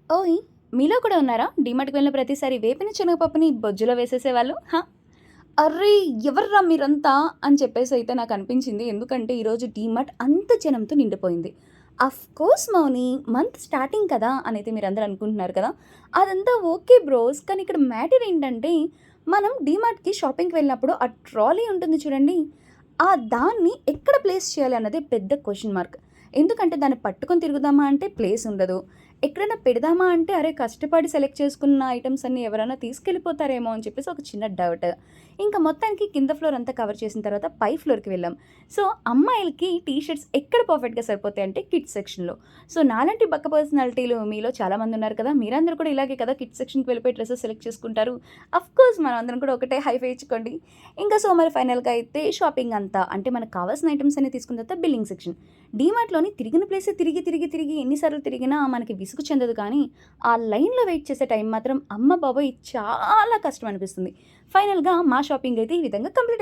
ఓయ్! మీలో కూడా ఉన్నారా? డీమార్ట్‌కి వెళ్ళిన ప్రతిసారి వేపిన శనగపప్పుని బొజ్జులో వేసేసేవాళ్ళు? అర్రే! ఎవర్రా మీరంతా అని చెప్పేసైతే నాకనిపించింది. ఎందుకంటే ఈరోజు డీమార్ట్ అంత జనంతో నిండిపోయింది. అఫ్‌కోర్స్ మౌని మంత్ స్టార్టింగ్ కదా! అనైతే మీరందరూ అనుకుంటున్నారు కదా! అదంతా ఓకే బ్రోస్. కానీ ఇక్కడ మ్యాటర్ ఏంటంటే, మనం డీమార్ట్‌కి షాపింగ్‌కి వెళ్ళినప్పుడు ఆ ట్రాలీ ఉంటుంది చూడండి. దాన్ని ఎక్కడ ప్లేస్ చేయాలి అన్నదే పెద్ద క్వెషన్ మార్క్. ఎందుకంటే దాన్ని పట్టుకొని తిరుగుదామా అంటే ప్లేస్ ఉండదు. ఎక్కడైనా పెడదామా అంటే అరే! కష్టపడి సెలెక్ట్ చేసుకున్న ఐటెమ్స్ అన్నీ ఎవరైనా తీసుకెళ్ళిపోతారేమో అని చెప్పేసి ఒక చిన్న డౌట్. ఇంకా మొత్తానికి కింద ఫ్లోర్ అంతా కవర్ చేసిన తర్వాత పై ఫ్లోర్‌కి వెళ్ళాం. సో, అమ్మాయిలకి టీ షర్ట్స్ ఎక్కడ పర్ఫెక్ట్‌గా సరిపోతాయంటే కిడ్స్ సెక్షన్‌లో. సో, నాలాంటి బక్క పర్సనాలిటీలు మీలో చాలామంది ఉన్నారు కదా! మీరందరూ కూడా ఇలాగే కదా కిడ్స్ సెక్షన్‌కి వెళ్ళిపోయి డ్రెసెస్ సెలెక్ట్ చేసుకుంటారు. అఫ్‌కోర్స్ మనమందరం కూడా ఒకటే హైఫై ఇచ్చుకోండి. ఇంకా సో, మరి ఫైనల్‌గా అయితే షాపింగ్ అంతా అంటే మనకు కావాల్సిన ఐటెమ్స్ అన్ని తీసుకున్న తర్వాత బిల్లింగ్ సెక్షన్. డీమార్ట్‌లోని తిరిగిన ప్లేసే తిరిగి ఎన్ని సార్లు తిరిగినా మనకి విసుగు చెందదు కానీ, ఆ లైన్‌లో వెయిట్ చేసే టైం మాత్రం అమ్మ బాబోయ్! చాలా కష్టం అనిపిస్తుంది. ఫైనల్‌గా మా షాపింగ్ అయితే ఈ విధంగా కంప్లీట్